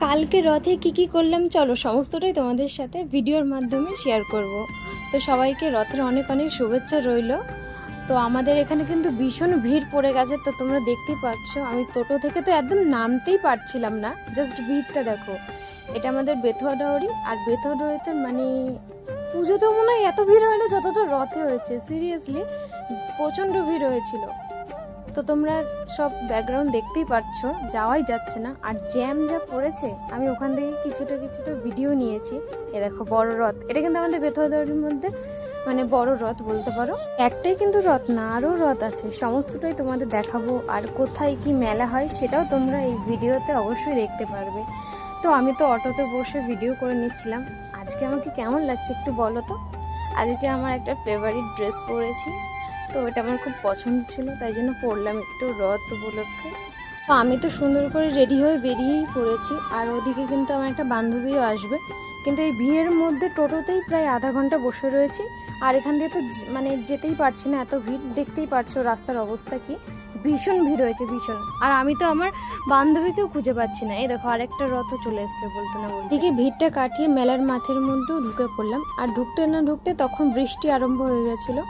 কালকে রথে কি করলাম চলো সমস্তটাই তোমাদের সাথে ভিডিওর মাধ্যমে শেয়ার করব। তো সবাইকে রথের অনেক অনেক শুভেচ্ছা রইল। তো আমাদের এখানে কিন্তু ভীষণ ভিড় পড়ে গেছে, তো তোমরা দেখতেই পাচ্ছ আমি টোটো থেকে তো একদম নামতেই পারছিলাম না, জাস্ট ভিড়টা দেখো। এটা আমাদের বেথুয়া ডাওরি, আর বেথুয়া ডাওরিতে মানে পুজোতেও মনে হয় এত ভিড় হয় না যতটা রথে হয়েছে। সিরিয়াসলি প্রচণ্ড ভিড় হয়েছিল। তো তোমরা সব ব্যাকগ্রাউন্ড দেখতেই পাচ্ছ, যাওয়াই যাচ্ছে না, আর জ্যাম যা পড়েছে। আমি ওখান থেকে কিছুটা ভিডিও নিয়েছি। এ দেখো বড় রথ, এটা কিন্তু আমাদের বেথুয়াদারির মধ্যে মানে বড় রথ বলতে পারো। একটাই কিন্তু রথ না, আরও রথ আছে, সমস্তটাই তোমাদের দেখাবো। আর কোথায় কি মেলা হয় সেটাও তোমরা এই ভিডিওতে অবশ্যই দেখতে পারবে। তো আমি তো অটোতে বসে ভিডিও করে নিচ্ছিলাম। আজকে আমাকে কেমন লাগছে একটু বলো তো। আজকে আমার একটা ফেভারিট ড্রেস পরেছি, তো এটা আমার খুব পছন্দ ছিল, তাই জন্য পরলাম একটু রথ উপলক্ষে। তো আমি তো সুন্দর করে রেডি হয়ে বেরিয়েই পড়েছি, আর ওদিকে কিন্তু আমার একটা বান্ধবীও আসবে। কিন্তু এই ভিড়ের মধ্যে টোটোতেই প্রায় আধা ঘন্টা বসে রয়েছি, আর এখান দিয়ে তো মানে যেতেই পারছি না, এত ভিড়। দেখতেই পারছো রাস্তার অবস্থা কি, ভীষণ ভিড় হয়েছে ভীষণ। আর আমি তো আমার বান্ধবীকেও খুঁজে পাচ্ছি না। এই দেখো আরেকটা রথও চলে এসছে বলতে না বলতে। এদিকে ভিড়টা কাটিয়ে মেলার মাঠের মধ্যেও ঢুকে পড়লাম, আর ঢুকতে না ঢুকতে তখন বৃষ্টি আরম্ভ হয়ে গেছিলো।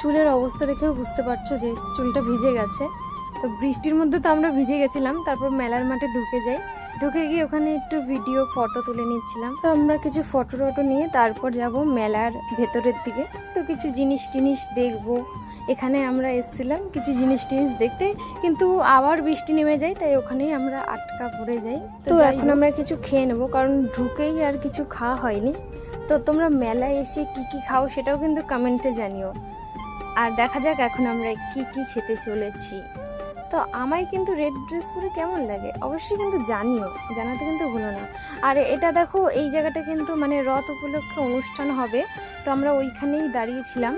চুলের অবস্থা দেখেও বুঝতে পারছো যে চুলটা ভিজে গেছে। তো বৃষ্টির মধ্যে তো আমরা ভিজে গেছিলাম। তারপর মেলার মাঠে ঢুকে যাই, ঢুকে গিয়ে ওখানে একটু ভিডিও ফটো তুলে নিচ্ছিলাম। তো আমরা কিছু ফটো টটো নিয়ে তারপর যাব মেলার ভেতরের দিকে। তো কিছু জিনিস টিনিস দেখবো। এখানে আমরা এসেছিলাম কিছু জিনিস টিনিস দেখতে, কিন্তু আবার বৃষ্টি নেমে যায়, তাই ওখানেই আমরা আটকা পড়ে যাই। তো এখন আমরা কিছু খেয়ে নেবো, কারণ ঢুকেই আর কিছু খাওয়া হয়নি। তো তোমরা মেলায় এসে কি খাও সেটাও কিন্তু কমেন্টে জানিও। আর দেখা যাক এখন আমরা কি খেতে চলেছি। তো আমায় কিন্তু রেড ড্রেস পরে কেমন লাগে অবশ্যই কিন্তু জানিও, জানাতে কিন্তু ভুলো না। আর এটা দেখো, এই জায়গাটা কিন্তু মানে রথ উপলক্ষে অনুষ্ঠান হবে, তো আমরা ওইখানেই দাঁড়িয়েছিলাম।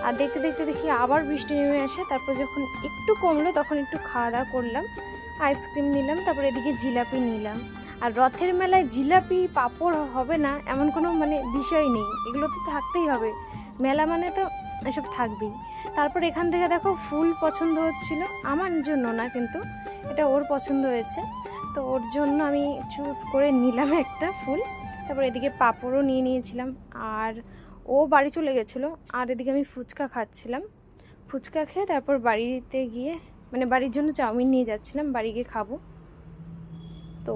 আর দেখতে দেখি আবার বৃষ্টি নেমে আসে। তারপর যখন একটু কমলো তখন একটু খাওয়া দাওয়া করলাম, আইসক্রিম নিলাম, তারপর এদিকে জিলাপি নিলাম। আর রথের মেলায় জিলাপি পাঁপড় হবে না এমন কোনো মানে বিষয় নেই, এগুলো তো থাকতেই হবে। মেলা মানে তো এসব থাকবেই। তারপর এখান থেকে দেখো ফুল পছন্দ হচ্ছিল, আমার জন্য না কিন্তু এটা ওর পছন্দ হয়েছে, তো ওর জন্য আমি চুজ করে নিলাম একটা ফুল। তারপর এদিকে পাঁপড়ও নিয়ে নিয়েছিলাম, আর ও বাড়ি চলে গেছিলো। আর এদিকে আমি ফুচকা খাচ্ছিলাম। ফুচকা খেয়ে তারপর বাড়িতে গিয়ে মানে বাড়ির জন্য চাউমিন নিয়ে যাচ্ছিলাম, বাড়ি গিয়ে খাবো। তো